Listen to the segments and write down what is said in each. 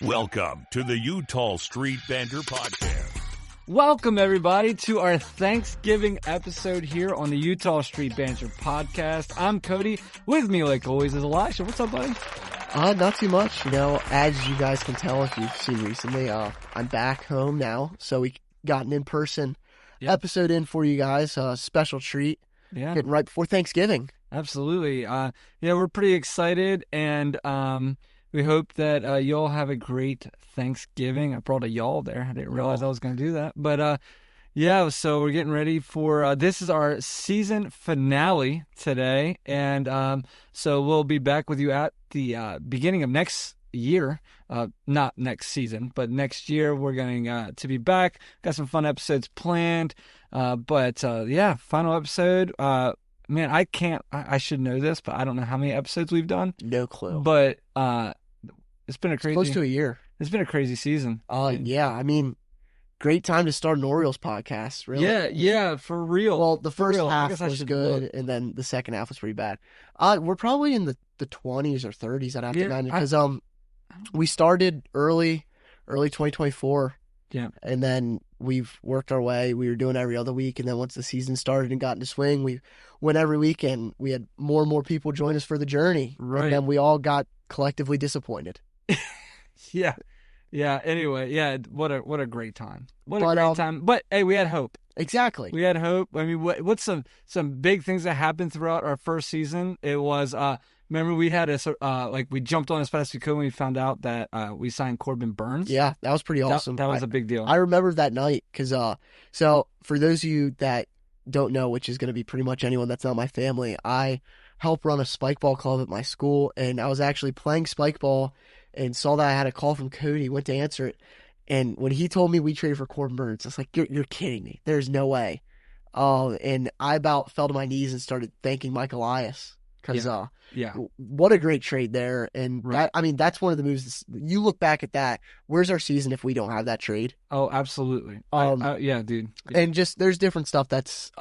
Welcome to the Utah Street Banter Podcast. Welcome, everybody, to our Thanksgiving episode here on the Utah Street Banter Podcast. I'm Cody. With me, like always, is Elisha. What's up, buddy? Not too much. You know, as you guys can tell if you've seen recently, I'm back home now. So we got an in-person episode in for you guys. Special treat. Yeah. Getting right before Thanksgiving. Absolutely. We're pretty excited, and we hope that y'all have a great Thanksgiving. I brought a y'all there. I didn't realize I was going to do that. But, so we're getting ready for this is our season finale today. And so we'll be back with you at the beginning of next year. Not next season, but next year we're going to be back. Got some fun episodes planned. Final episode. Man, I should know this, but I don't know how many episodes we've done. No clue. But it's been close to a year. It's been a crazy season. I mean, great time to start an Orioles podcast, really. Yeah, for real. Well, the first half was good, look. and then the second half was pretty bad. We're probably in the 20s or 30s, I'd have to imagine, because we started early 2024. Yeah. And then we've worked our way. We were doing every other week, and then once the season started and got into swing, we went every week, and we had more and more people join us for the journey. Right. And then we all got collectively disappointed. Yeah. Anyway, what a great time. What a great time. But hey, we had hope. Exactly. We had hope. I mean, what's some big things that happened throughout our first season? It was remember we had we jumped on as fast as we could when we found out that we signed Corbin Burns. Yeah, that was pretty awesome. That was a big deal. I remember that night because so for those of you that don't know, which is going to be pretty much anyone that's not my family, I help run a spike ball club at my school, and I was actually playing spike ball and saw that I had a call from Cody, went to answer it, and when he told me we traded for Corbin Burns, I was like, you're kidding me. There's no way. And I about fell to my knees and started thanking Mike Elias. Because what a great trade there. And that's one of the moves. You look back at that. Where's our season if we don't have that trade? Oh, absolutely. Dude. And just there's different stuff that's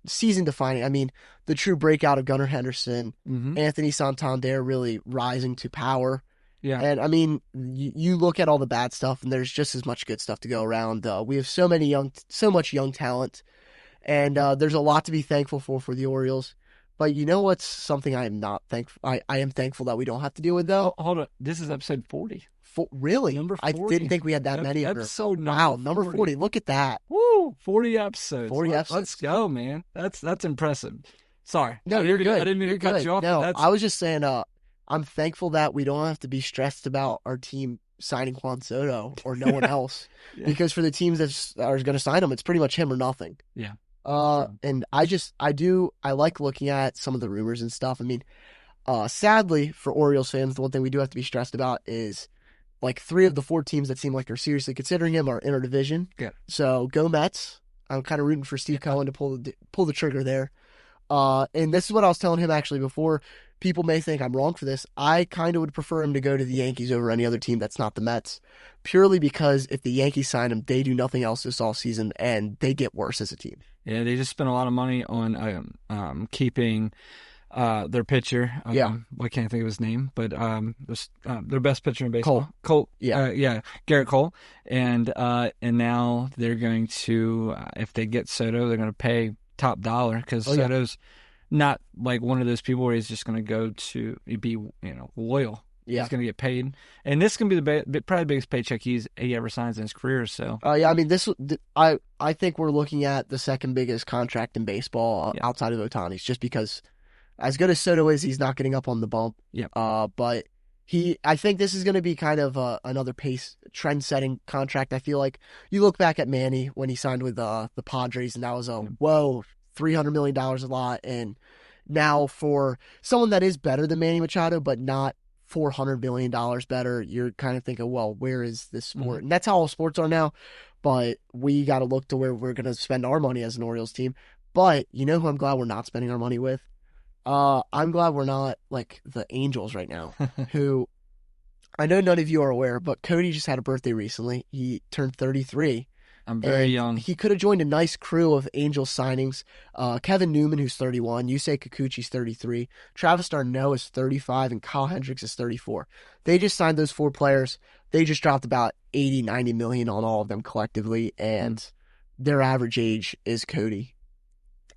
season defining. I mean, the true breakout of Gunnar Henderson, Anthony Santander really rising to power. Yeah. And I mean, you look at all the bad stuff, and there's just as much good stuff to go around. We have so much young talent, and there's a lot to be thankful for the Orioles. But you know what's something I am not thankful? I am thankful that we don't have to deal with, though. Hold on, this is episode 40. Really? Number 40. I didn't think we had that many. Episode number 40. Look at that. Woo! 40 episodes. 40 episodes. Let's go, man. That's impressive. Sorry. No, you're good. I didn't mean to cut you off. No, I was just saying. I'm thankful that we don't have to be stressed about our team signing Juan Soto or no one else, because for the teams that are going to sign him, it's pretty much him or nothing. Yeah. And I like looking at some of the rumors and stuff. I mean, sadly for Orioles fans, the one thing we do have to be stressed about is like 3 of the 4 teams that seem like are seriously considering him are in our division. Yeah. So go Mets. I'm kind of rooting for Steve Cohen to pull the trigger there. And this is what I was telling him actually before. People may think I'm wrong for this. I kind of would prefer him to go to the Yankees over any other team that's not the Mets, purely because if the Yankees sign him, they do nothing else this offseason, and they get worse as a team. Yeah, they just spent a lot of money on keeping their pitcher. I can't think of his name, but their best pitcher in baseball. Cole. Garrett Cole. And now they're going to, if they get Soto, they're going to pay top dollar, because Soto's not like one of those people where he's just going to go to be loyal. Yeah. He's going to get paid, and this can be probably the biggest paycheck he ever signs in his career. So I mean, I think we're looking at the second biggest contract in baseball outside of Ohtani's, just because as good as Soto is, he's not getting up on the bump. Yeah. But I think this is going to be kind of another trend-setting contract. I feel like you look back at Manny when he signed with the Padres, and that was $300 million a lot. And now for someone that is better than Manny Machado, but not $400 million better, you're kind of thinking, well, where is this sport? And that's how all sports are now. But we got to look to where we're going to spend our money as an Orioles team. But you know who I'm glad we're not spending our money with? I'm glad we're not like the Angels right now, who I know none of you are aware, but Cody just had a birthday recently. He turned 33. I'm very young. He could have joined a nice crew of Angels signings. Kevin Newman, who's 31. Yusei Kikuchi's 33. Travis d'Arnaud is 35. And Kyle Hendricks is 34. They just signed those 4 players. They just dropped about 80, 90 million on all of them collectively, and their average age is Cody.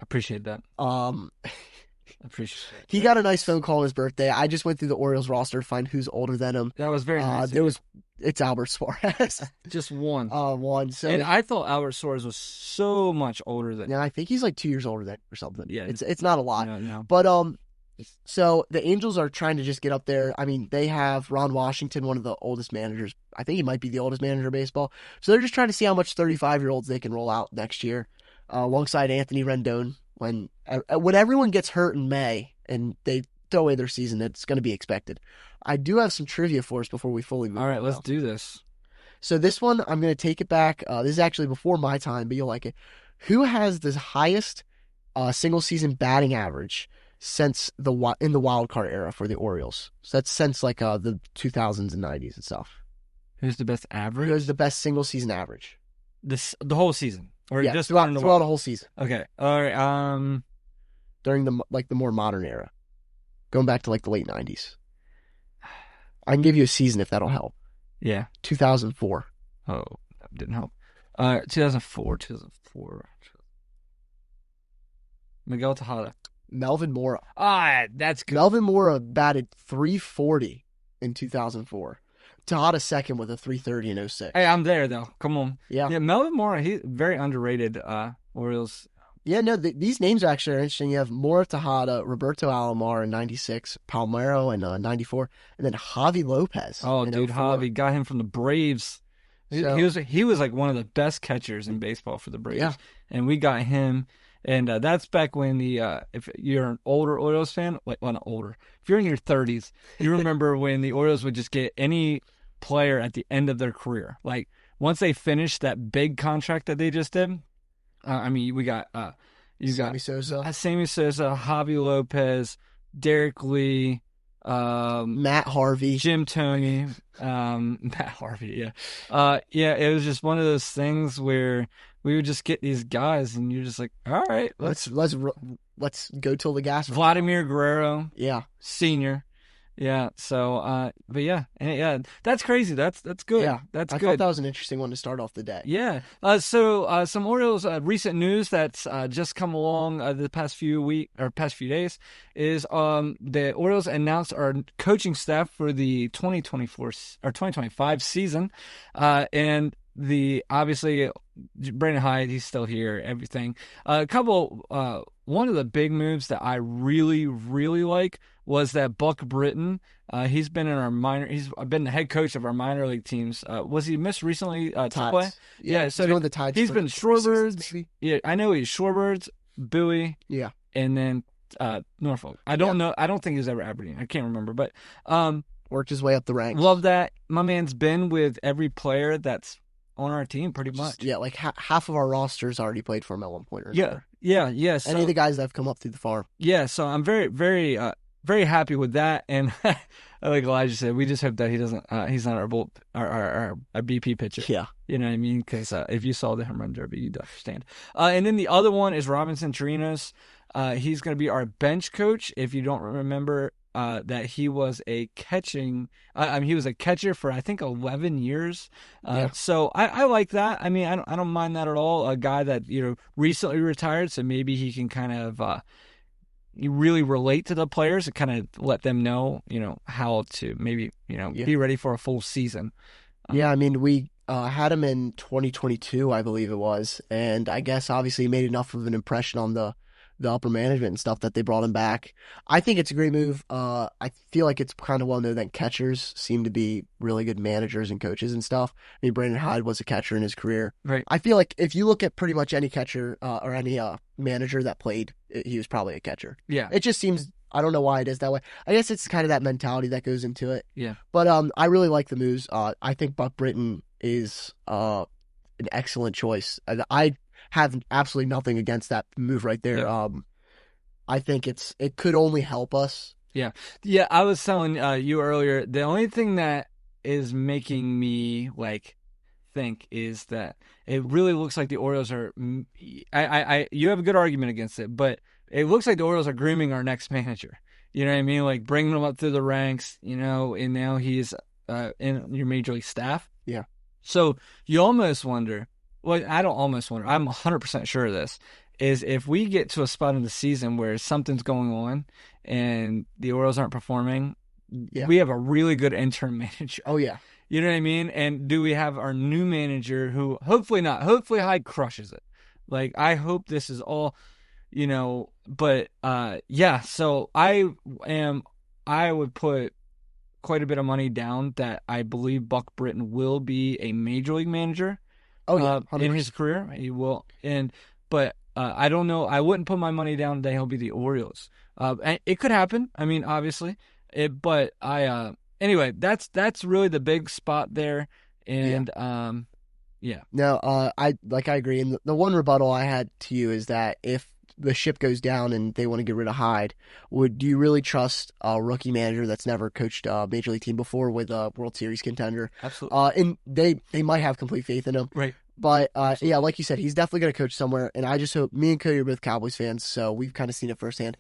Appreciate that. Appreciate it. He got a nice phone call on his birthday. I just went through the Orioles roster to find who's older than him. That was very nice. It's Albert Suarez. Just one. One. So, and I thought Albert Suarez was so much older than. Yeah, I think he's like 2 years older than or something. Yeah, it's not a lot. No. But so the Angels are trying to just get up there. I mean, they have Ron Washington, one of the oldest managers. I think he might be the oldest manager of baseball. So they're just trying to see how much 35-year-olds they can roll out next year, alongside Anthony Rendon. When everyone gets hurt in May and they throw away their season, it's going to be expected. I do have some trivia for us before we fully move. All right, let's do this. So this one, I'm going to take it back. This is actually before my time, but you'll like it. Who has the highest single season batting average since in the wild card era for the Orioles? So that's since like the 2000s and 90s and stuff. Who's the best average? Who has the best single season average? The whole season, or yeah, just throughout the whole season. Okay, all right. During the more modern era, going back to like the late 90s. I can give you a season if that'll help. Yeah, 2004. Oh, that didn't help. 2004. Miguel Tejada. Melvin Mora. That's good. Melvin Mora batted .340 in 2004. Tejada second with a .330 in 06. Hey, I'm there though. Come on. Yeah. Melvin Mora, he's very underrated. Orioles. Yeah, no, these names actually are interesting. You have Mora, Tejada, Roberto Alomar in 96, Palmeiro in 94, and then Javi Lopez. Oh, dude, 04. Javi got him from the Braves. He was like one of the best catchers in baseball for the Braves. Yeah. And we got him. And that's back when if you're an older Orioles fan, like, well, not older, if you're in your 30s, you remember when the Orioles would just get any player at the end of their career. Like, once they finished that big contract that they just did, we got Sammy Sosa, Javi Lopez, Derek Lee, Matt Harvey, Jim Toney, Matt Harvey. Yeah, it was just one of those things where we would just get these guys, and you're just like, all right, let's go till the gas. Vladimir Guerrero, yeah, senior. Yeah. So, but yeah, that's crazy. That's good. Yeah, that's good. I thought that was an interesting one to start off the day. Yeah. So some Orioles recent news that's just come along the past few days is the Orioles announced our coaching staff for the 2024 or 2025 season, and obviously Brandon Hyde, he's still here. Everything. One of the big moves that I really, really like was that Buck Britton. He's been in our He's been the head coach of our minor league teams. Was he missed recently to play? Yeah. So he's the Tides. He's been Shorebirds. Yeah, I know he's Shorebirds, Bowie. Yeah, and then Norfolk. I don't know. I don't think he was ever Aberdeen. I can't remember, but worked his way up the ranks. Love that. My man's been with every player that's on our team pretty much. Yeah, like half of our rosters already played for him at one point or another. Yeah. So, any of the guys that have come up through the farm. Yeah, so I'm very, very, very happy with that. And like Elijah said, we just hope that he doesn't. He's not our BP pitcher. Yeah, you know what I mean? Because if you saw the home run derby, you'd understand. And then the other one is Robinson Chirinos. He's going to be our bench coach. If you don't remember. That he was a he was a catcher for I think 11 years. So I like that. I mean, I don't mind that at all. A guy that recently retired, so maybe he can kind of you really relate to the players and kind of let them know how to maybe be ready for a full season. Yeah, I mean we had him in 2022, I believe it was, and I guess obviously he made enough of an impression on the upper management and stuff that they brought him back. I think it's a great move. I feel like it's kind of well known that catchers seem to be really good managers and coaches and stuff. I mean, Brandon Hyde was a catcher in his career. Right. I feel like if you look at pretty much any catcher or any manager that played, he was probably a catcher. Yeah. It just seems, I don't know why it is that way. I guess it's kind of that mentality that goes into it. Yeah. But I really like the moves. I think Buck Britton is an excellent choice. I have absolutely nothing against that move right there. Yeah. I think it could only help us. Yeah. I was telling you earlier. The only thing that is making me think is that it really looks like the Orioles are. You have a good argument against it, but it looks like the Orioles are grooming our next manager. You know what I mean? Like bringing him up through the ranks. And now he's in your major league staff. Yeah. So you almost wonder. Well, I don't almost wonder. I'm 100% sure of this. Is if we get to a spot in the season where something's going on and the Orioles aren't performing, we have a really good interim manager. Oh yeah. You know what I mean? And do we have our new manager who hopefully not? Hopefully Hyde crushes it. Like I hope this is all, but yeah, so I would put quite a bit of money down that I believe Buck Britton will be a major league manager. Oh yeah, in his career. He will. But I don't know. I wouldn't put my money down that he'll be the Orioles. And it could happen. I mean, obviously. Anyway, that's really the big spot there. And yeah. No, I agree. And the one rebuttal I had to you is that if the ship goes down and they want to get rid of Hyde, do you really trust a rookie manager that's never coached a major league team before with a World Series contender? Absolutely. And they might have complete faith in him. Right. But yeah, like you said, he's definitely going to coach somewhere. And I just hope, me and Cody are both Cowboys fans, so we've kind of seen it firsthand.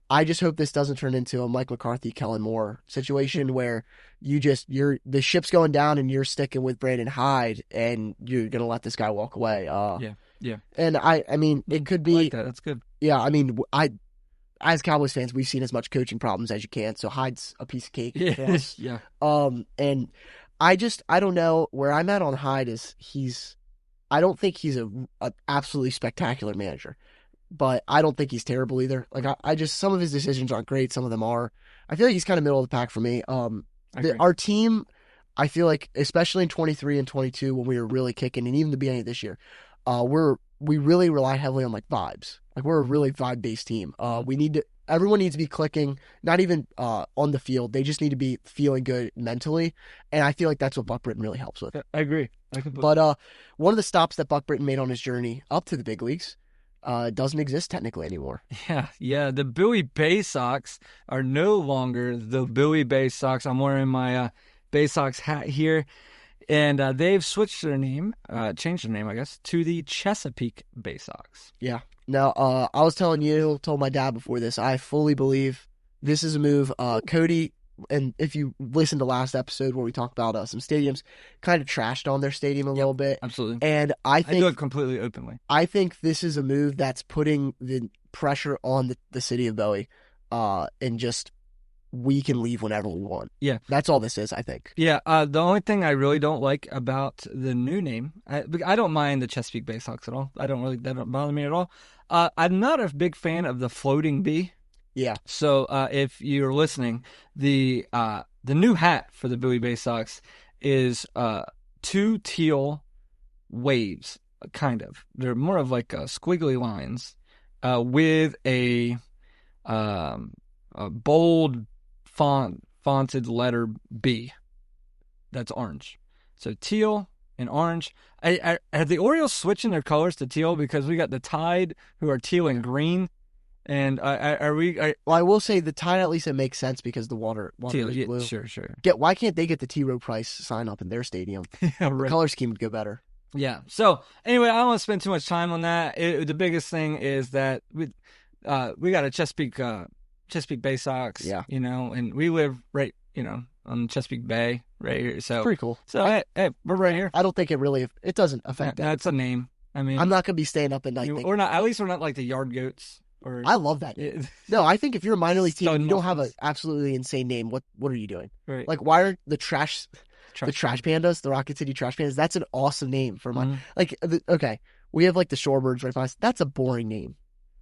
I just hope this doesn't turn into a Mike McCarthy, Kellen Moore situation where the ship's going down and you're sticking with Brandon Hyde and you're going to let this guy walk away. Yeah. And I mean, it could be like that. That's good. Yeah, I mean, as Cowboys fans, we've seen as much coaching problems as you can. So Hyde's a piece of cake. Yeah. Yeah. And I don't know where I'm at on Hyde is I don't think he's a absolutely spectacular manager, but I don't think he's terrible either. Like I just, some of his decisions aren't great. Some of them are. I feel like he's kind of middle of the pack for me. Our team, I feel like, especially in 23 and 22 when we were really kicking, and even the beginning of this year, we really rely heavily on like vibes. Like we're a really vibe-based team. Everyone needs to be clicking, not even on the field. They just need to be feeling good mentally, and I feel like that's what Buck Britton really helps with. I agree. But one of the stops that Buck Britton made on his journey up to the big leagues doesn't exist technically anymore. Yeah. The Bowie Bay Sox are no longer the Bowie Bay Sox. I'm wearing my Bay Sox hat here. And they've switched their name, changed their name, I guess, to the Chesapeake Bay Sox. Yeah. Now, I was told my dad before this, I fully believe this is a move. Cody, and if you listen to last episode where we talked about some stadiums, kind of trashed on their stadium a little bit. Absolutely. And I do it completely openly. I think this is a move that's putting the pressure on the city of Bowie, and just we can leave whenever we want. Yeah. That's all this is, I think. Yeah. The only thing I really don't like about the new name, I don't mind the Chesapeake Bay Sox at all. That don't bother me at all. I'm not a big fan of the floating B. Yeah. So if you're listening, the new hat for the Bowie Bay Sox is two teal waves, kind of. They're more of like squiggly lines with a bold fonted letter B. That's orange. So teal and orange. Are the Orioles switching their colors to teal because we got the Tide who are teal and green? And well, I will say the Tide, at least it makes sense because the water teal, is blue. Sure. Why can't they get the T. Rowe Price sign up in their stadium? Yeah, right. The color scheme would go better. Yeah. So anyway, I don't want to spend too much time on that. The biggest thing is that we got a Chesapeake Bay Sox. Yeah. And we live right, on Chesapeake Bay right here. So it's pretty cool. So hey, we're right here. I don't think it doesn't affect that. That's a name. I mean, I'm not gonna be staying up at night. We're not. At least we're not like the Yard Goats. I love that name. No, I think if you're a minor league team and you don't have an absolutely insane name, what are you doing? Right. Like, why aren't the Trash Pandas, the Rocket City Trash Pandas? That's an awesome name for my okay. We have like the Shorebirds right by us. That's a boring name.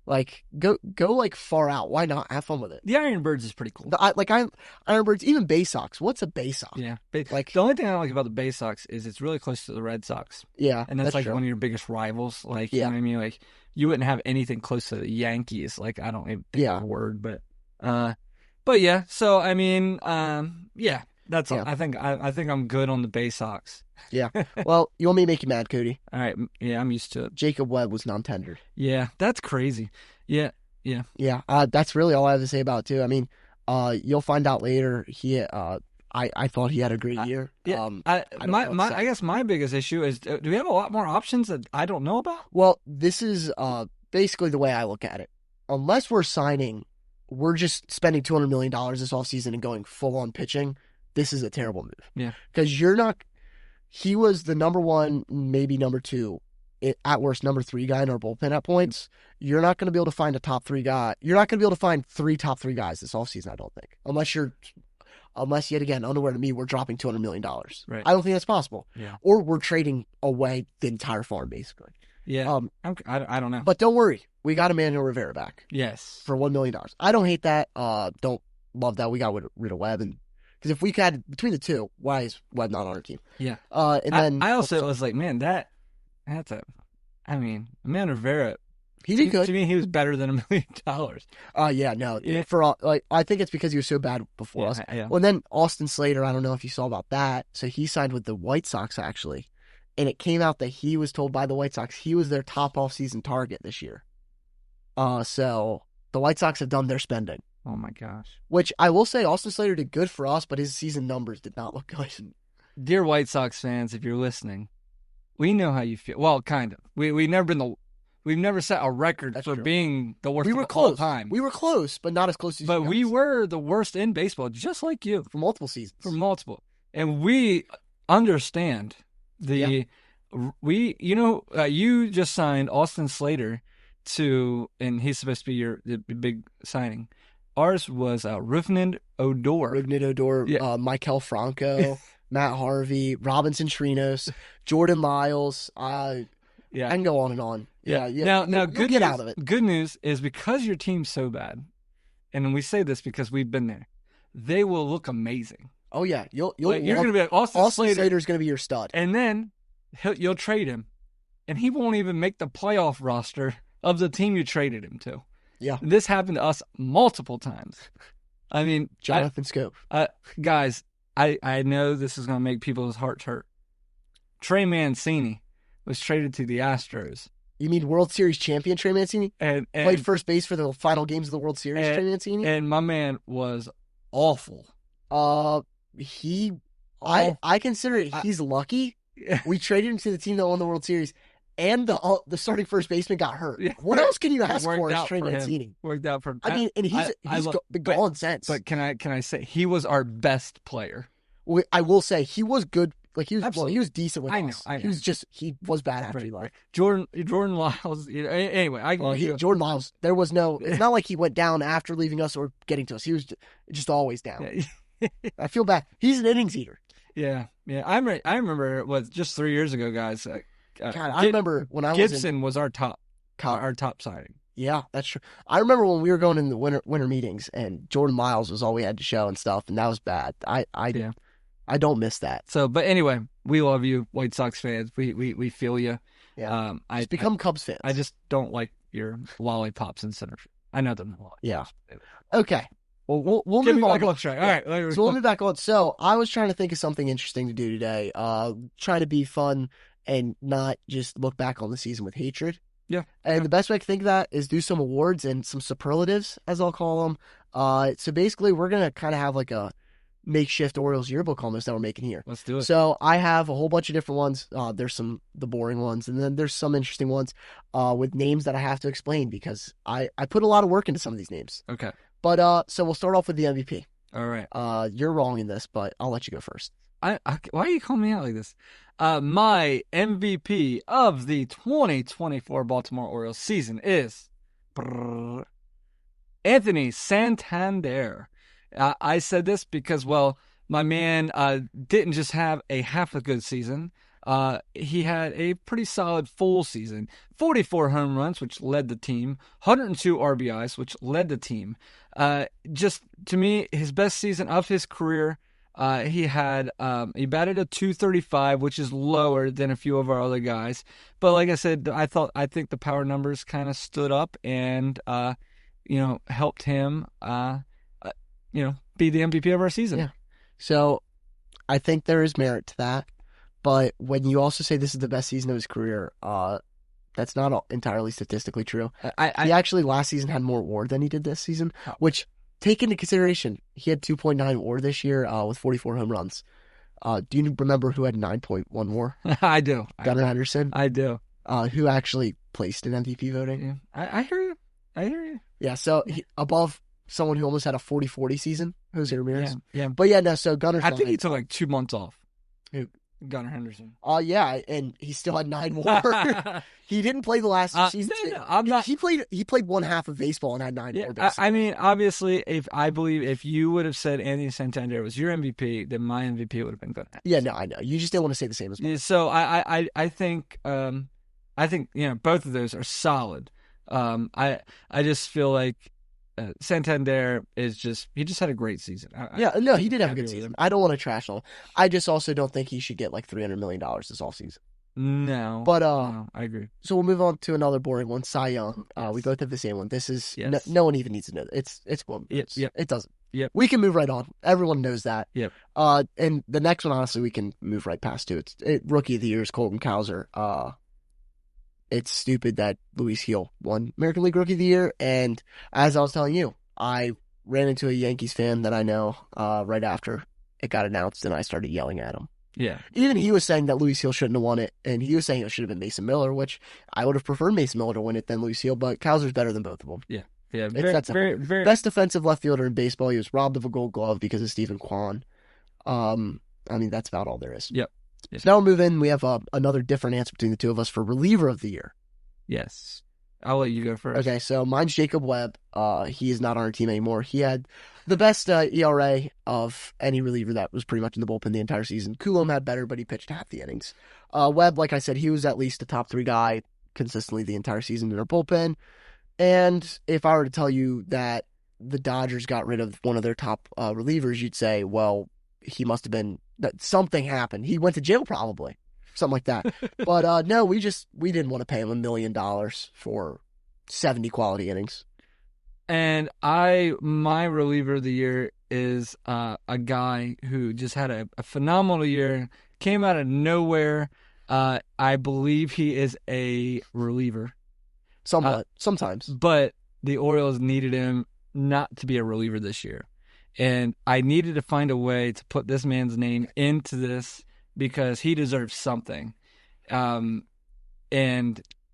Like, go like far out. Why not? Have fun with it. The Ironbirds is pretty cool. Ironbirds, even Bay Sox. What's a Bay Sox? Yeah. Like, the only thing I like about the Bay Sox is it's really close to the Red Sox. Yeah. And that's like true. one of your biggest rivals. Like, you know what I mean? Like, you wouldn't have anything close to the Yankees. Like, I don't even think of a word, but yeah. So, I mean, yeah. That's all. I think I'm good on the Bay Sox. Yeah. Well, you want me to make you mad, Cody? All right. Yeah, I'm used to it. Jacob Webb was non-tendered. Yeah, that's crazy. Yeah. That's really all I have to say about it, too. I mean, you'll find out later. I thought he had a great year. Yeah. I guess my biggest issue is, do we have a lot more options that I don't know about? Well, this is basically the way I look at it. Unless we're just spending $200 million this offseason and going full on pitching. this is a terrible move. Yeah. Because he was the number one, maybe number two, at worst number three guy in our bullpen at points. You're not going to be able to find a top three guy. You're not going to be able to find 3 top 3 guys this offseason, I don't think. Unless yet again, unaware to me, we're dropping $200 million. Right. I don't think that's possible. Yeah. Or we're trading away the entire farm, basically. Yeah. I don't know. But don't worry. We got Emmanuel Rivera back. Yes. For $1 million. I don't hate that. Don't love that. We got rid of Webb. Because if we had, between the two, why is Webb not on our team? Yeah. And then I also was like, man, Emmanuel Rivera, he did good. To me, he was better than $1 million. Yeah, no. Yeah. I think it's because he was so bad before us. Yeah. Well, and then Austin Slater, I don't know if you saw about that. So he signed with the White Sox, actually. And it came out that he was told by the White Sox he was their top off-season target this year. So the White Sox have done their spending. Oh, my gosh. Which I will say, Austin Slater did good for us, but his season numbers did not look good. Dear White Sox fans, if you're listening, we know how you feel. Well, kind of. We've never set a record That's for true. being the worst We were of all close. time. We were close, but not as close as But you we guys. were the worst in baseball, just like you, For multiple seasons. for multiple. And we understand you just signed Austin Slater and he's supposed to be the big signing. Ours was Rougned Odor. Rougned Odor, Yeah. Michael Franco, Matt Harvey, Robinson Trinos, Jordan Lyles. I can go on and on. Yeah. Now, you'll good get news, out of it. Good news is because your team's so bad, and we say this because we've been there, they will look amazing. Oh yeah, you're Like, you're going to be like Austin Slater's going to be your stud. and then you'll trade him, and he won't even make the playoff roster of the team you traded him to. Yeah. This happened to us multiple times. I mean, Jonathan Scope. guys, I know this is going to make people's hearts hurt. Trey Mancini was traded to the Astros. You mean World Series champion Trey Mancini? And Played first base for the final games of the World Series, Trey Mancini? And my man was awful. I consider it he's lucky. We traded him to the team that won the World Series, and the starting first baseman got hurt. Yeah. What else can you ask Worked for as out Trey for him. Mancini? Worked out for him. I mean, and he's been gone since. But can I say he was our best player? I will say he was good. Like he was decent with I know, us. I know. He was bad after he left. Jordan Lyles. Anyway, Jordan Lyles. There was no. It's not like he went down after leaving us or getting to us. He was just always down. I feel bad. He's an innings eater. Yeah. I remember it was just 3 years ago, guys. God, I remember when Gibson was our top signing. Yeah, that's true. I remember when we were going in the winter meetings and Jordan Lyles was all we had to show and stuff, and that was bad. I don't miss that. So, but anyway, we love you, White Sox fans. We feel you. Yeah. Just become Cubs fans. I just don't like your lollipops in center. I know them. Yeah. Okay. Well, we'll Get move me on. back on track. All right. So we'll move back on. So I was trying to think of something interesting to do today. Trying to be fun and not just look back on the season with hatred. Yeah. And the best way I can think of that is do some awards and some superlatives, as I'll call them. So basically, we're going to kind of have like a makeshift Orioles yearbook almost that we're making here. Let's do it. So I have a whole bunch of different ones. There's the boring ones, and then there's some interesting ones with names that I have to explain because I put a lot of work into some of these names. Okay. But so we'll start off with the MVP. All right. You're wrong in this, but I'll let you go first. Why are you calling me out like this? My MVP of the 2024 Baltimore Orioles season is Anthony Santander. I said this because, well, my man didn't just have a half a good season. He had a pretty solid full season. 44 home runs, which led the team. 102 RBIs, which led the team. Just, to me, his best season of his career. He batted a 235, which is lower than a few of our other guys. But like I said, I think the power numbers kind of stood up and, helped him, be the MVP of our season. Yeah. So I think there is merit to that. But when you also say this is the best season of his career, that's not entirely statistically true. He actually last season had more WAR than he did this season, which take into consideration he had 2.9 WAR this year with 44 home runs. Do you remember who had 9.1 WAR? I do. Gunnar Henderson. I do. Who actually placed in MVP voting? Yeah. I hear you. Yeah. So above someone who almost had a 40-40 season, Jose Ramirez. Yeah. But yeah, no. So Gunnar. I think he took like 2 months off. Who? Gunnar Henderson. Yeah, and he still had 9 more. He didn't play the last 2 seasons. No, I'm not. He played one half of baseball and had 9 more. Basically. I mean, obviously, if you would have said Anthony Santander was your MVP, then my MVP would have been Gunnar. Yeah, no, I know. You just didn't want to say the same as well. Yeah, so I think both of those are solid. I just feel like Santander he just had a great season. He did have a good season. I don't want to trash him. I just also don't think he should get like $300 million this offseason. No. But no, I agree. So we'll move on to another boring one, Cy Young. We both have the same one. This is no one even needs to know that. It's one. Yep. It doesn't. Yep. We can move right on. Everyone knows that. Yep. And the next one, honestly, we can move right past to. Rookie of the year is Colton Cowser. It's stupid that Luis Heel won American League Rookie of the Year, and as I was telling you, I ran into a Yankees fan that I know right after it got announced, and I started yelling at him. Yeah. Even he was saying that Luis Heel shouldn't have won it, and he was saying it should have been Mason Miller, which I would have preferred Mason Miller to win it than Luis Heel, but Cowser's better than both of them. Yeah. Yeah. Very best defensive left fielder in baseball. He was robbed of a Gold Glove because of Stephen Kwan. I mean, that's about all there is. Yep. So now we'll move in. We have another different answer between the two of us for reliever of the year. Yes. I'll let you go first. Okay, so mine's Jacob Webb. He is not on our team anymore. He had the best ERA of any reliever that was pretty much in the bullpen the entire season. Coulomb had better, but he pitched half the innings. Webb, like I said, he was at least a top 3 guy consistently the entire season in our bullpen. And if I were to tell you that the Dodgers got rid of one of their top relievers, you'd say, well, he must have been that something happened. He went to jail probably. Something like that. But no, we didn't want to pay him $1 million for 70 quality innings. And my reliever of the year is a guy who just had a phenomenal year, came out of nowhere. I believe he is a reliever. Sometimes. But the Orioles needed him not to be a reliever this year. And I needed to find a way to put this man's name into this because he deserves something. And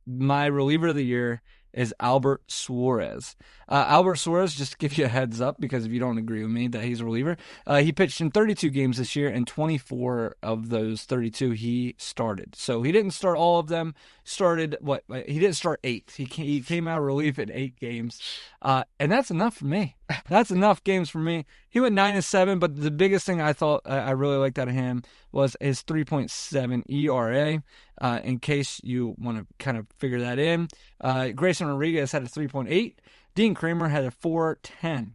my reliever of the year is Albert Suarez. Albert Suarez, just to give you a heads up, because if you don't agree with me that he's a reliever, he pitched in 32 games this year, and 24 of those 32 he started. So he didn't start all of them. He didn't start 8. He came out of relief in 8 games, and that's enough for me. That's enough games for me. He went 9-7, but the biggest thing I thought I really liked out of him was his 3.7 ERA. In case you want to kind of figure that in, Grayson Rodriguez had a 3.8. Dean Kramer had a 4.10.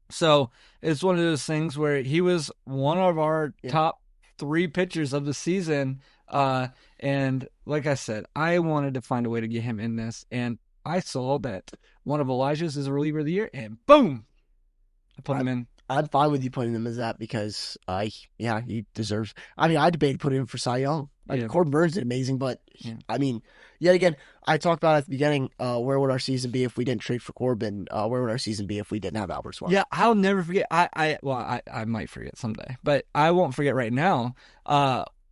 So it's one of those things where he was one of our top 3 pitchers of the season. And like I said, I wanted to find a way to get him in this. And I saw that one of Elijah's is a reliever of the year, and boom, I put him in. I'm fine with you putting him as that because, he deserves. I mean, I debated putting him for Cy Young. Corbin Burns did amazing, but I mean, yet again, I talked about at the beginning. Where would our season be if we didn't trade for Corbin? Where would our season be if we didn't have Albert Suarez? Yeah, I'll never forget. I might forget someday, but I won't forget right now.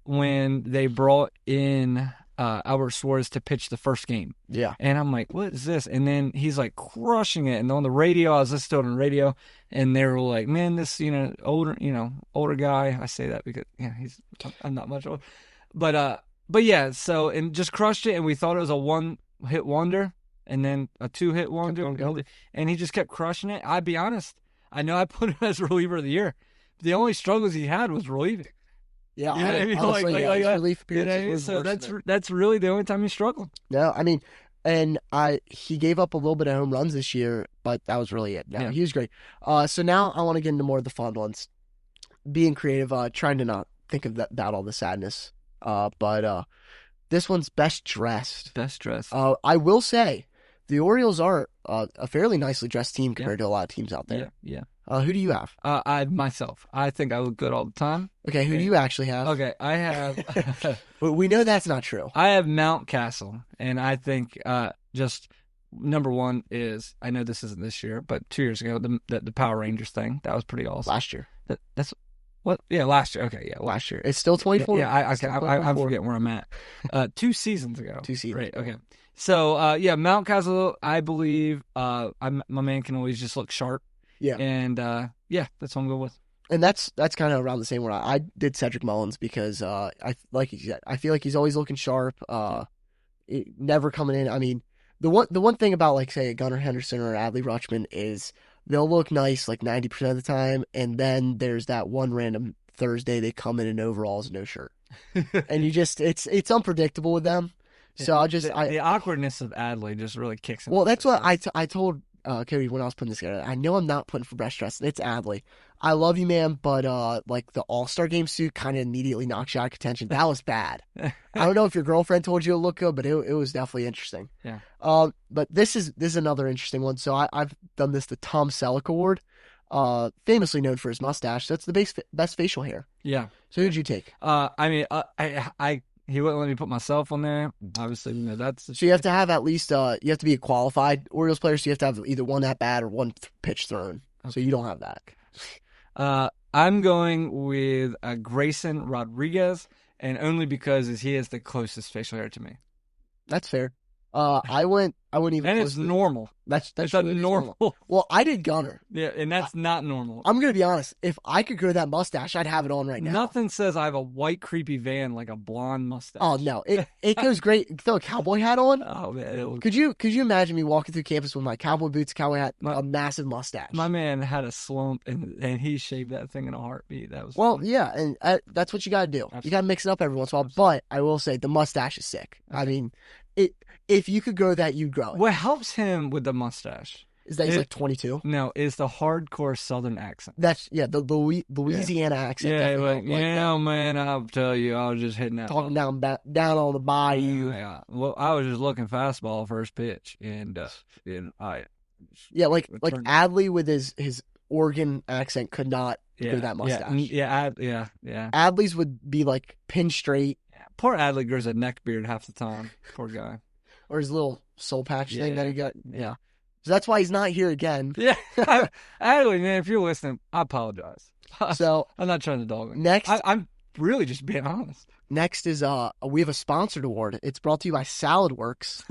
When they brought in Albert Suarez to pitch the first game. Yeah. And I'm like, what is this? And then he's like crushing it. And on the radio, I was listening to it on the radio, and they were like, man, this, older guy. I say that because, I'm not much older. But yeah, so, and just crushed it. And we thought it was a 1-hit wonder and then a 2-hit wonder. And he just kept crushing it. I'll be honest. I know I put him as reliever of the year. The only struggles he had was relieving. Yeah, relief appearances. So that's really the only time he struggled. No, I mean, and he gave up a little bit of home runs this year, but that was really it. No, he was great. So now I want to get into more of the fun ones. Being creative, trying to not think about all the sadness. But this one's best dressed. Best dressed. I will say, the Orioles are a fairly nicely dressed team compared to a lot of teams out there. Yeah. Who do you have? Myself. I think I look good all the time. Okay, who do you actually have? Okay, I have... We know that's not true. I have Mountcastle, and I think just number one is, I know this isn't this year, but 2 years ago, the Power Rangers thing, that was pretty awesome. Last year. That's... What? Yeah, last year. Okay, yeah. Last year. It's still 24? Yeah, I'm forgetting where I'm at. 2 seasons ago. 2 seasons. Right, okay. So, Mountcastle, I believe, my man can always just look sharp. Yeah. And that's what I'm going with. And that's kind of around the same where I did Cedric Mullins because like you said, I feel like he's always looking sharp. Never coming in. I mean, the one thing about like say Gunnar Henderson or Adley Rutschman is they'll look nice like 90% of the time, and then there's that one random Thursday they come in overalls and no shirt, and you just it's unpredictable with them. So the awkwardness of Adley just really kicks him. Well, that's what I told Cody when I was putting this together. I know I'm not putting for best dress. It's Adley. I love you, man, but like the All-Star Game suit kind of immediately knocks you out of contention. That was bad. I don't know if your girlfriend told you it looked good, but it was definitely interesting. Yeah. But this is another interesting one. So I've done the Tom Selleck Award, famously known for his mustache. That's the best facial hair. Yeah. So who'd you take? I mean, he wouldn't let me put myself on there. Obviously, that's so you have to have at least you have to be a qualified Orioles player. So you have to have either one at bat or one pitch thrown. Okay. So you don't have that. I'm going with Grayson Rodriguez, and only because he has the closest facial hair to me. That's fair. I wouldn't even. And it's normal. That's really normal. Well, I did Gunner. Yeah, and that's not normal. I'm gonna be honest. If I could grow that mustache, I'd have it on right now. Nothing says I have a white creepy van like a blonde mustache. Oh no, it goes great. Throw a cowboy hat on. Oh man, could you imagine me walking through campus with my cowboy boots, cowboy hat, a massive mustache? My man had a slump, and he shaved that thing in a heartbeat. That was funny. Yeah, and that's what you gotta do. Absolutely. You gotta mix it up every once in a while. But I will say the mustache is sick. I mean, if you could grow that, you'd grow it. What helps him with the mustache is that he's like 22. No, is the hardcore Southern accent. That's the Louisiana accent. Yeah, like, man, I'll tell you, I was just hitting that talking down on the bayou. Yeah, well, I was just looking fastball first pitch, and I. Yeah, like Adley with his Oregon accent could not grow that mustache. Yeah. Adley's would be like pin straight. Poor Adley grows a neck beard half the time. Poor guy. Or his little soul patch thing that he got. Yeah. So that's why he's not here again. Yeah. Adley, man, if you're listening, I apologize. So I'm not trying to dog him. Next, I'm really just being honest. Next is we have a sponsored award. It's brought to you by SaladWorks.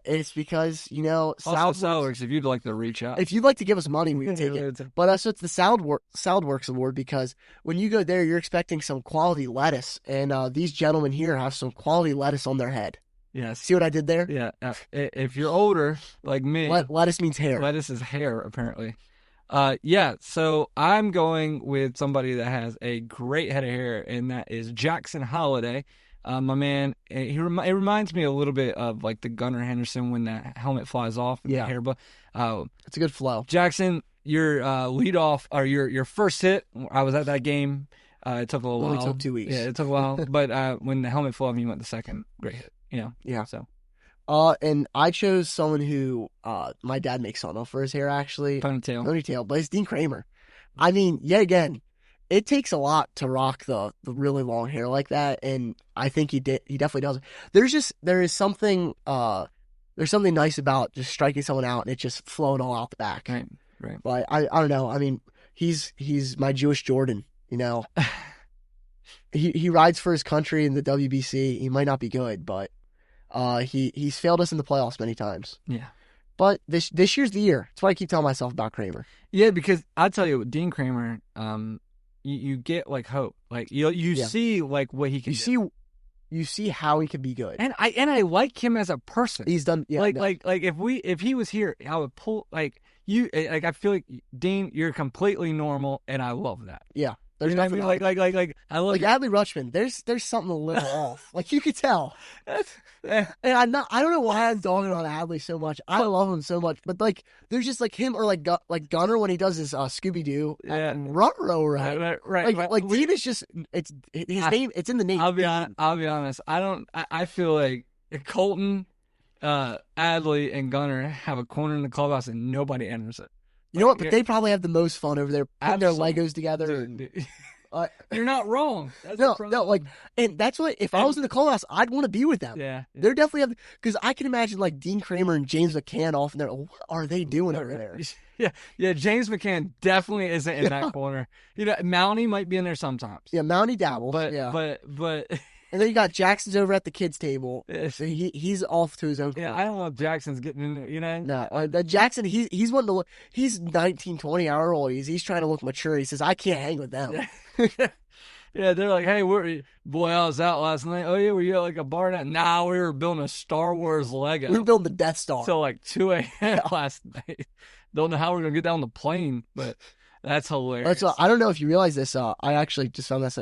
It's because SaladWorks. If you'd like to reach out, if you'd like to give us money, we can take it. But so it's the SaladWorks award because when you go there, you're expecting some quality lettuce, and these gentlemen here have some quality lettuce on their head. Yes. See what I did there? Yeah. If you're older like me, lettuce means hair. Lettuce is hair, apparently. So I'm going with somebody that has a great head of hair, and that is Jackson Holliday. My man, it reminds me a little bit of like the Gunnar Henderson when that helmet flies off. Yeah. Hair, but it's a good flow. Jackson, your leadoff or your first hit. I was at that game. It took a little while. It took 2 weeks. Yeah, it took a while. But when the helmet flew off, you went the second. Great hit. Yeah. So. And I chose someone who my dad makes fun of for his hair, actually. Ponytail, but it's Dean Kramer. I mean, yet again, it takes a lot to rock the really long hair like that, and I think he definitely does. There is something there's something nice about just striking someone out and it just flowing all out the back. Right. But I don't know. I mean, he's my Jewish Jordan, He rides for his country in the WBC. He might not be good, but he's failed us in the playoffs many times. Yeah. But this year's the year. That's what I keep telling myself about Kramer. Yeah, because I tell you, with Dean Kramer, you get like hope. Like you see like what he can do. You see how he can be good. And I like him as a person. He's done like if he was here, I would pull like you like I feel like Dean, you're completely normal and I love that. Yeah. There's nothing like I love like Adley Rutschman. There's something a little off. Like you could tell. And I don't know why I'm dogging on Adley so much. I love him so much, but like there's just like him or like Gunner when he does his Scooby Doo. Yeah, right. Like Dean is just it's his name. It's in the name. I'll be honest. I feel like Colton, Adley, and Gunner have a corner in the clubhouse and nobody enters it. You know what? But they probably have the most fun over there putting their Legos together. Dude. You're not wrong. No, like, and that's what, if I was in the clubhouse, I'd want to be with them. Yeah. They're definitely have, because I can imagine like Dean Kramer and James McCann off in there. What are they doing over there? Yeah. James McCann definitely isn't in that corner. Mountie might be in there sometimes. Yeah, Mountie dabbles. But And then you got Jackson's over at the kids' table. Yes. So he's off to his own. Yeah, I don't know if Jackson's getting in there, you know? No, Jackson, he's wanting to look. He's 19, 20-hour old. He's trying to look mature. He says, I can't hang with them. Yeah, they're like, hey, boy, I was out last night. Oh, yeah, were you at like a bar night? Nah, we were building a Star Wars Lego. We were building the Death Star. Till like 2 a.m. last night. Don't know how we're going to get down the plane, but that's hilarious. I don't know if you realize this. I actually just found this.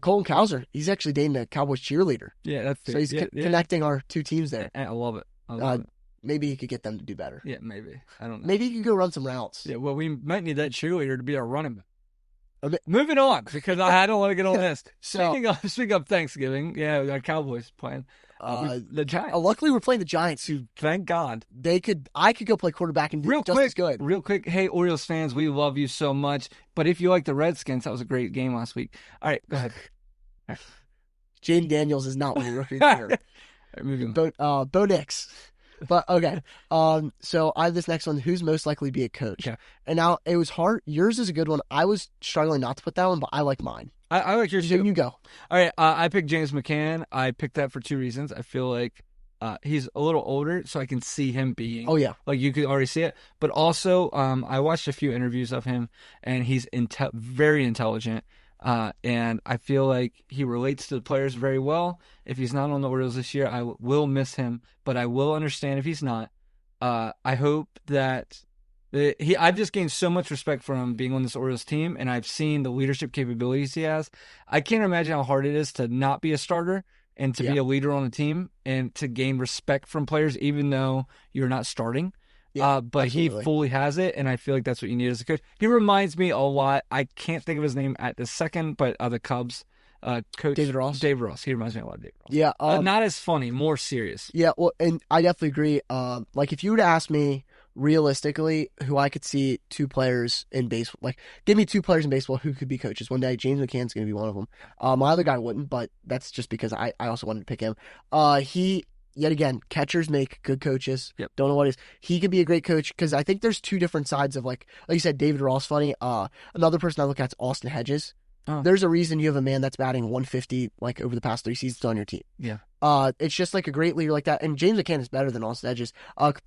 Colin Cowser, he's actually dating a Cowboys cheerleader. Yeah, that's so he's connecting our two teams there. I love it. I love it. Maybe he could get them to do better. Yeah, maybe. I don't know. Maybe he could go run some routes. Yeah, well, we might need that cheerleader to be our running back. Moving on, because I don't want to get on this. Speaking of Thanksgiving, yeah, we got Cowboys playing. The Giants. Luckily, we're playing the Giants, who, thank God, I could go play quarterback and do just as good. Real quick, hey Orioles fans, we love you so much. But if you like the Redskins, that was a great game last week. All right, go ahead. All right. Jaden Daniels is not winning rookie of the year. Moving on. Bo Nix. But okay, so I have this next one. Who's most likely to be a coach? Okay. And now it was hard. Yours is a good one. I was struggling not to put that one, but I like mine. I like yours too. You go. All right, I picked James McCann. I picked that for two reasons. I feel like he's a little older, so I can see him being. Oh yeah, like you could already see it. But also, I watched a few interviews of him, and he's very intelligent. And I feel like he relates to the players very well. If he's not on the Orioles this year, I will miss him, but I will understand if he's not. I hope that I've just gained so much respect for him being on this Orioles team, and I've seen the leadership capabilities he has. I can't imagine how hard it is to not be a starter and to be a leader on a team and to gain respect from players, even though you're not starting. Yeah, but absolutely. He fully has it, and I feel like that's what you need as a coach. He reminds me a lot. I can't think of his name at the second, but the Cubs coach David Ross. David Ross. He reminds me a lot of David Ross. Yeah, not as funny, more serious. Yeah, well, and I definitely agree. Like if you were to ask me realistically who I could see two players in baseball, like give me two players in baseball who could be coaches one day, James McCann's going to be one of them. My other guy wouldn't, but that's just because I also wanted to pick him. Yet again, catchers make good coaches. Yep. Don't know what it is. He could be a great coach because I think there's two different sides of like you said, David Ross funny. Another person I look at is Austin Hedges. Oh. There's a reason you have a man that's batting 150 like over the past 3 seasons on your team. Yeah. It's just like a great leader like that. And James McCann is better than Austin Hedges.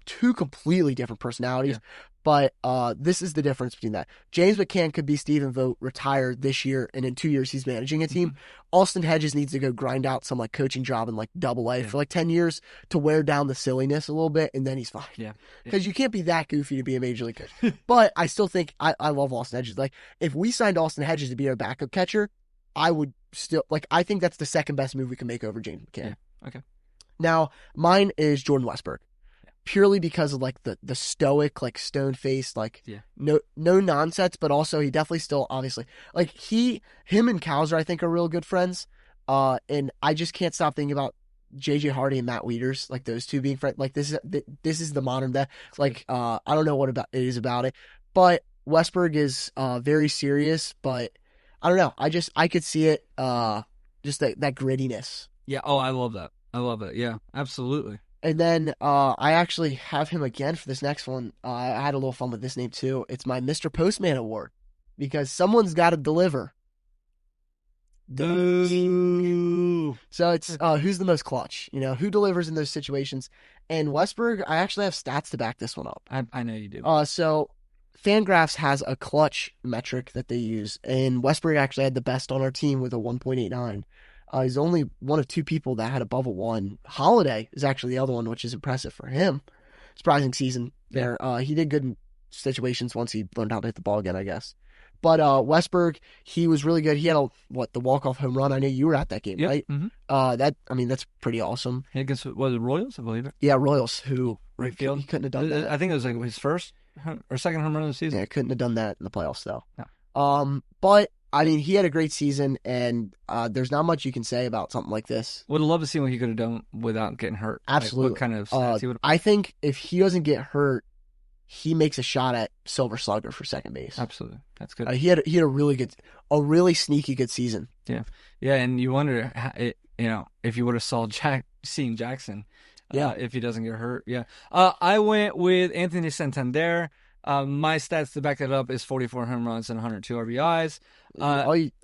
Two completely different personalities. Yeah. But this is the difference between that. James McCann could be Stephen Vogt, retired this year, and in 2 years he's managing a team. Mm-hmm. Austin Hedges needs to go grind out some like coaching job in like Double-A for like 10 years to wear down the silliness a little bit, and then he's fine. Yeah. Because you can't be that goofy to be a major league coach. But I still think I love Austin Hedges. Like if we signed Austin Hedges to be our backup catcher, I would still I think that's the second best move we can make over James McCann. Yeah. Okay. Now, mine is Jordan Westberg. Purely because of like the stoic, like stone faced, like no nonsense, but also he definitely still obviously like him and Cowser I think are real good friends. And I just can't stop thinking about JJ Hardy and Matt Wieters, like those two being friends. Like this is the modern day. Like I don't know what about it is about it, but Westberg is very serious. But I don't know. I could see it. Just that grittiness. Yeah. Oh, I love that. I love it. Yeah, absolutely. And then I actually have him again for this next one. I had a little fun with this name too. It's my Mr. Postman Award because someone's got to deliver. Boo. So it's who's the most clutch? You know, who delivers in those situations? And Westberg, I actually have stats to back this one up. I know you do. So Fangraphs has a clutch metric that they use, and Westberg actually had the best on our team with a 1.89. He's only one of two people that had above a 1. Holiday is actually the other one, which is impressive for him. Surprising season there. He did good in situations once he learned how to hit the ball again, I guess. But Westberg, he was really good. He had the walk-off home run. I know you were at that game, right? Mm-hmm. That's pretty awesome. Against was it Royals, I believe it. Yeah, Royals, who right field. He couldn't have done that. I think it was like his first or second home run of the season. Yeah, couldn't have done that in the playoffs though. No. But I mean, he had a great season, and there's not much you can say about something like this. Would love to see what he could have done without getting hurt. Absolutely. Like what kind of stats he would have... I think if he doesn't get hurt, he makes a shot at Silver Slugger for second base. Absolutely. That's good. He had a really sneaky good season. Yeah. Yeah, and you wonder, if you would have seen Jackson, if he doesn't get hurt. Yeah. I went with Anthony Santander. My stats to back that up is 44 home runs and 102 RBIs.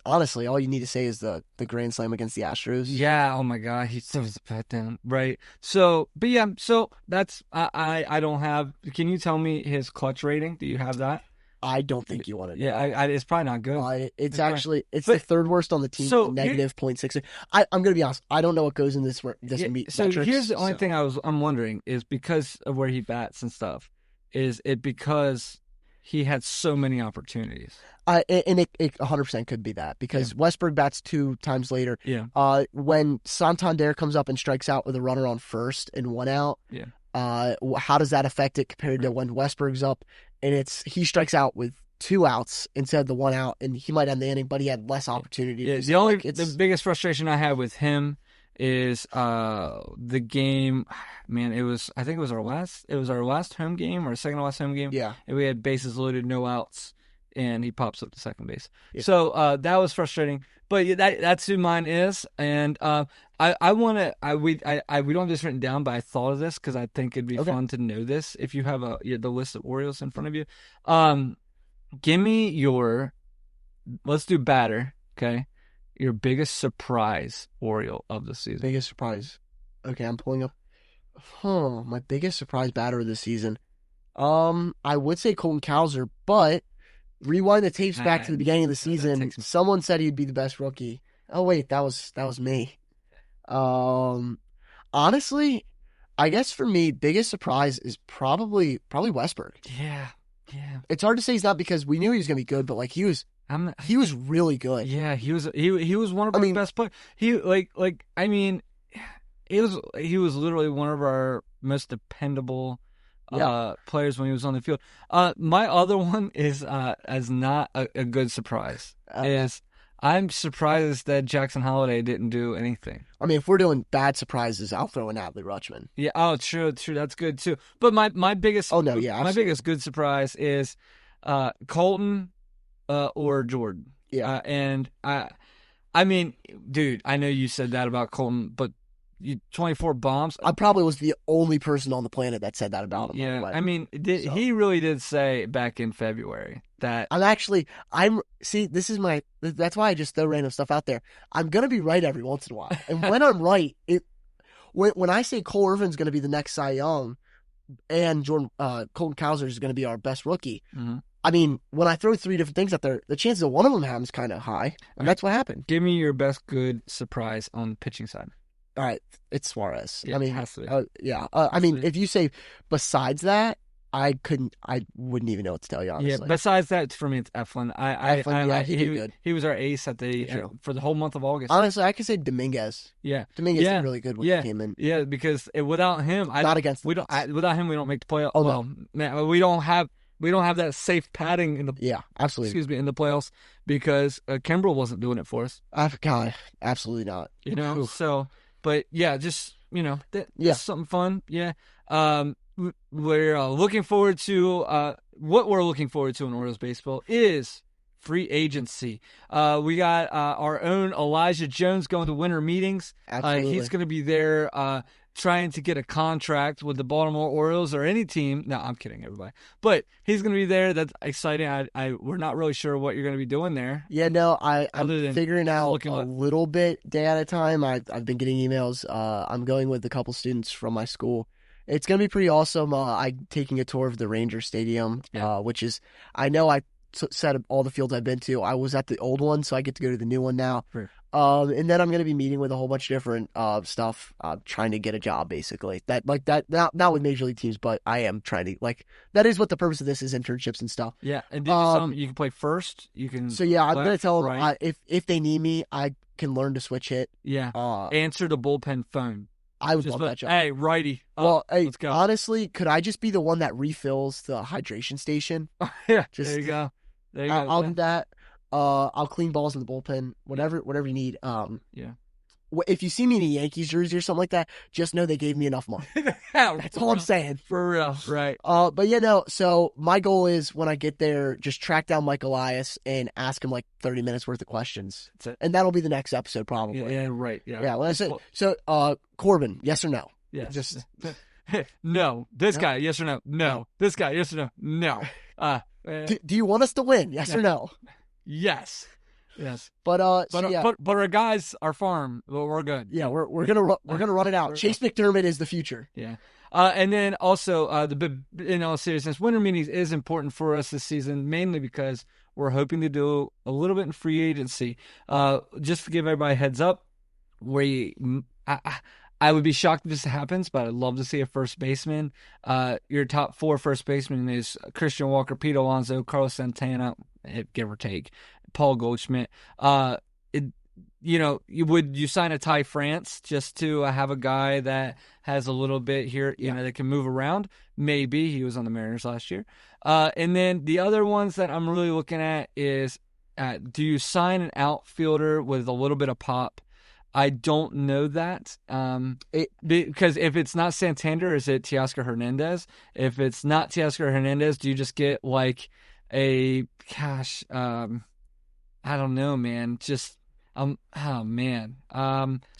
Honestly, all you need to say is the grand slam against the Astros. Yeah, oh my God, he throws the bat down, right? So, but yeah, so that's I don't have. Can you tell me his clutch rating? Do you have that? I don't think you want to know. Yeah, it's probably not good. It's actually but the third worst on the team, so negative 0.6. I'm gonna be honest. I don't know what goes in this meet. So metrics, here's the only thing I'm wondering is because of where he bats and stuff. Is it because he had so many opportunities? And it 100% could be that because Westberg bats 2 times later. Yeah. When Santander comes up and strikes out with a runner on first and 1 out. Yeah. How does that affect it compared to when Westberg's up and he strikes out with 2 outs instead of the 1 out, and he might end the inning, but he had less opportunity. Yeah. The biggest frustration I had with him is the game. Man, I think it was our last home game or second to last home game. Yeah. And we had bases loaded, no outs, and he pops up to second base. Yeah. So that was frustrating. But that's who mine is, and we don't have this written down, but I thought of this because I think it'd be fun to know this if you have the list of Orioles in front of you. Give me let's do batter, okay? Your biggest surprise Oriole of the season. Biggest surprise. Okay, I'm pulling up. My biggest surprise batter of the season. I would say Colton Cowser, but rewind the tapes back to the beginning of the season. Someone said he'd be the best rookie. Oh wait, that was me. Honestly, I guess for me, biggest surprise is probably Westberg. Yeah. It's hard to say he's not because we knew he was gonna be good, but like he was really good. Yeah, he was one of our best players. He he was literally one of our most dependable players when he was on the field. My other one is as not a good surprise. I'm surprised that Jackson Holliday didn't do anything. I mean, if we're doing bad surprises, I'll throw in Adley Rutschman. Yeah. Oh, true. That's good too. But my biggest. Oh no, yeah. My biggest good surprise is Colton or Jordan. Yeah. And I mean, dude, I know you said that about Colton, but 24 bombs. I probably was the only person on the planet that said that about him. Yeah, I mean, he really did say back in February that that's why I just throw random stuff out there. I'm gonna be right every once in a while, and when I'm right, when I say Cole Irvin's gonna be the next Cy Young, and Colton Cowser is gonna be our best rookie. Mm-hmm. I mean, when I throw 3 different things out there, the chances of one of them happening is kind of high, and that's what happened. Give me your best good surprise on the pitching side. All right, it's Suarez. Yeah, I mean, it has to be. I mean, if you say besides that, I wouldn't even know what to tell you, honestly. Yeah, besides that, for me, it's Eflin. He did good. He was our ace for the whole month of August. Honestly, I could say Dominguez. Yeah, Dominguez did really good when he came in. Yeah, because without him, without him, we don't make the playoffs. Oh, well, man, we don't have that safe padding in the absolutely. Excuse me, in the playoffs because Kimbrel wasn't doing it for us. God, absolutely not. You know, so. But yeah, just that's something fun. Yeah, we're looking forward to what we're looking forward to in Orioles baseball is free agency. We got our own Elijah Jones going to winter meetings. Absolutely, he's going to be there trying to get a contract with the Baltimore Orioles or any team. No, I'm kidding, everybody. But he's going to be there. That's exciting. We're not really sure what you're going to be doing there. Yeah, no, I'm figuring out a little bit day at a time. I've been getting emails. I'm going with a couple students from my school. It's going to be pretty awesome. I'm taking a tour of the Ranger Stadium, which is, I know I said all the fields I've been to. I was at the old one, so I get to go to the new one now. Right. And then I'm going to be meeting with a whole bunch of different stuff, trying to get a job, basically. Not with major league teams, but I am trying to, that is what the purpose of this is, internships and stuff. Yeah, and you can play first. You can. So yeah, I'm going to tell them if they need me, I can learn to switch hit. Yeah. Answer the bullpen phone. I would love that job. Hey, righty. Let's go. Honestly, could I just be the one that refills the hydration station? Yeah. There you go. I'll do that. I'll clean balls in the bullpen, whatever you need. Yeah. If you see me in a Yankees jersey or something like that, just know they gave me enough money. That's all I'm saying. For real, right? But yeah, no. So my goal is when I get there, just track down Mike Elias and ask him 30 minutes worth of questions. That's it. And that'll be the next episode, probably. Yeah, right. Yeah. Yeah. Well, that's it. So, Corbin, yes or no? Yeah. Just No. This No. guy, yes or no? No. This guy, yes or no? No. Do you want us to win? Yes or no? Yes. Yes. But But yeah, but our guys, our farm, well, we're good. yeah, we're gonna run it out. Chase McDermott is the future. Yeah. And then also, in all seriousness, winter meetings is important for us this season, mainly because we're hoping to do a little bit in free agency. Just to give everybody a heads up, I would be shocked if this happens, but I'd love to see a first baseman. Your top 4 first basemen is Christian Walker, Pete Alonso, Carlos Santana, give or take, Paul Goldschmidt. Would you sign a Ty France just to have a guy that has a little bit here, that can move around? Maybe. He was on the Mariners last year. And then the other ones that I'm really looking at is, do you sign an outfielder with a little bit of pop? I don't know that. Because if it's not Santander, is it Teoscar Hernandez? If it's not Teoscar Hernandez, do you just get like I don't know, man. Just oh man.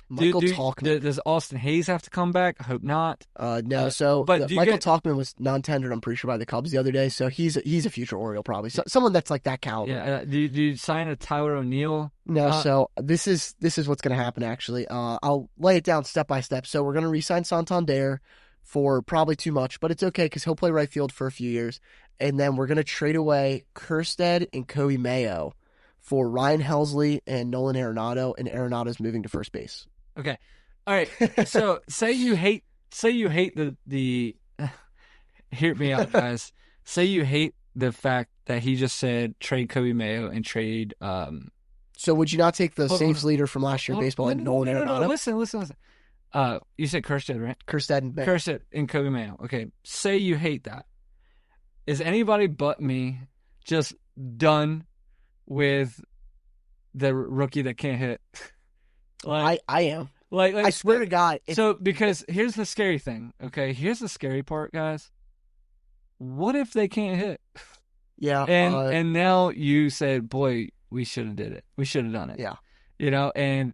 Michael Tauchman. Does Austin Hayes have to come back? I hope not. No. But Michael Tauchman was non-tendered, I'm pretty sure, by the Cubs the other day. So he's a future Oriole probably. So, someone that's like that caliber. Yeah. Do you sign a Tyler O'Neill? No. So this is what's going to happen. Actually, I'll lay it down step by step. So we're going to re-sign Santander for probably too much, but it's okay because he'll play right field for a few years, and then we're going to trade away Kjerstad and Kobe Mayo for Ryan Helsley and Nolan Arenado, and Arenado's moving to first base. Okay. All right. So say you hate the hear me out, guys. Say you hate the fact that he just said trade Kobe Mayo and trade So would you not take the saves leader from last year in baseball and Nolan Arenado? No, listen. You said Kjerstad, right? Kjerstad and Kobe Mayo. Okay. Say you hate that. Is anybody but me just done with the rookie that can't hit? I am. Like I swear to God. Because here's the scary thing, okay? Here's the scary part, guys. What if they can't hit? Yeah. And now you said, boy, we should have did it. We should have done it. Yeah. And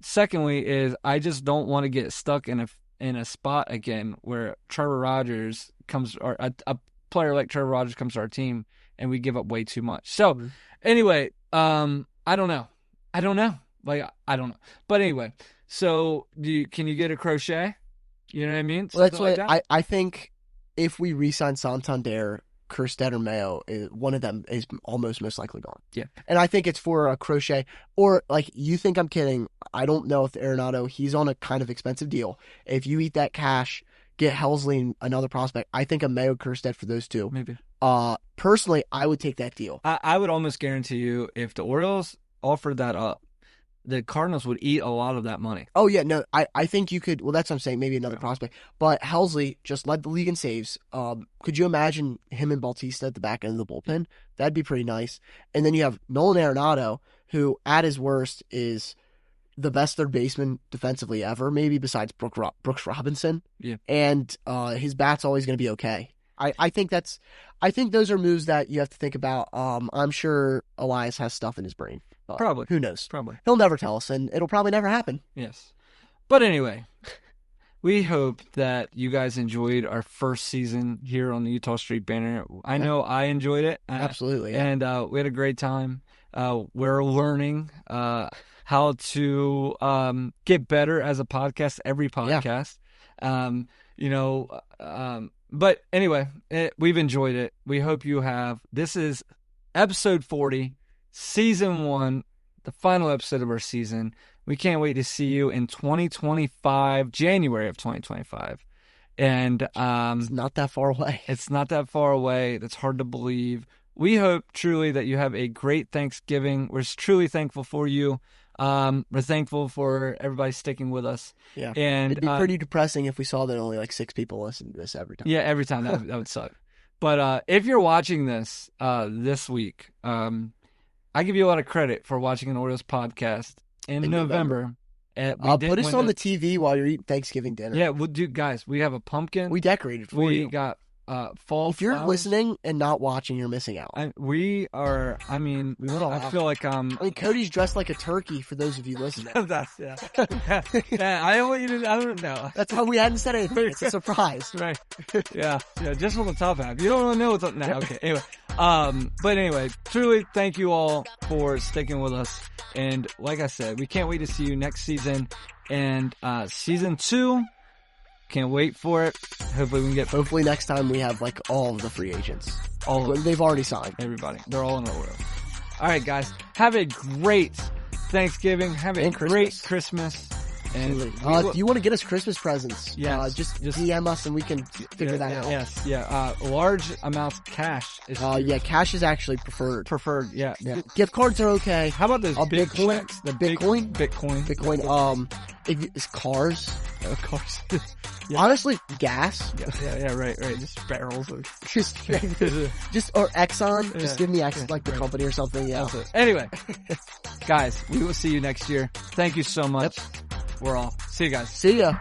secondly is I just don't want to get stuck in a spot again where Trevor Rogers comes, or a player like Trevor Rogers comes to our team and we give up way too much. So anyway, I don't know. Like, I don't know. But anyway, so can you get a Crochet? You know what I mean? Well, that's what I think. If we re-sign Santander, Kjerstad or Mayo, one of them is almost most likely gone. Yeah. And I think it's for a Crochet. Or, like, you think I'm kidding. I don't know if Arenado, he's on a kind of expensive deal. If you eat that cash, get Helsley and another prospect, I think a Mayo Kjerstad for those two. Maybe. Personally, I would take that deal. I would almost guarantee you if the Orioles offered that up, the Cardinals would eat a lot of that money. Oh, yeah, no, I think you could. Well, that's what I'm saying. Maybe another prospect. But Helsley just led the league in saves. Could you imagine him and Bautista at the back end of the bullpen? That'd be pretty nice. And then you have Nolan Arenado, who at his worst is the best third baseman defensively ever, maybe besides Brooks Robinson. Yeah. And his bat's always going to be okay. I think those are moves that you have to think about. I'm sure Elias has stuff in his brain. Probably. Who knows? Probably. He'll never tell us, and it'll probably never happen. Yes. But anyway, we hope that you guys enjoyed our first season here on the Utah Street Banner. I know I enjoyed it. Absolutely. Yeah. And we had a great time. We're learning how to get better as a podcast, every podcast. But anyway, we've enjoyed it. We hope you have. This is episode 40. Season 1, the final episode of our season. We can't wait to see you in 2025, January of 2025. And it's not that far away. It's not that far away. That's hard to believe. We hope truly that you have a great Thanksgiving. We're truly thankful for you. We're thankful for everybody sticking with us. Yeah. And it'd be pretty depressing if we saw that only like 6 people listen to this every time. Yeah, every time. That would suck. But if you're watching this this week, I give you a lot of credit for watching an Orioles podcast in November. Put us on the TV while you're eating Thanksgiving dinner. Yeah, we'll do, guys. We have a pumpkin. We decorated for you. We got fall. If you're flowers. listening and not watching, you're missing out. We are. I mean, I feel like I mean, Cody's dressed like a turkey. For those of you listening, that's yeah. I don't want you to. I don't know. that's why we hadn't said anything. It's a surprise. Right. Yeah. Just on the top half. You don't want to know what's up now. Okay. Anyway. But anyway, truly thank you all for sticking with us. And like I said, we can't wait to see you next season. And season 2, can't wait for it. Hopefully we can get Hopefully next time we have like all of the free agents. all of They've already signed. everybody. They're all in the Orioles. All right, guys. Have a great Thanksgiving. Have a And great Christmas. And If you want to get us Christmas presents, Yes, just just- DM us and we can figure that out. Yes. Yeah. Large amounts of cash is Cash is actually preferred. preferred. Yeah. Yeah. Gift cards are okay. How about those big Bitcoin- checks? the Bitcoin? Bitcoin. It's cars. Of course. Yeah. Honestly, gas. Yeah. Right. Just barrels of. Just or Exxon. Yeah. Just give me Yeah, like the right. company or something. Yeah. That's it. Anyway, guys, we will see you next year. Thank you so much. We're all. See you guys. See ya.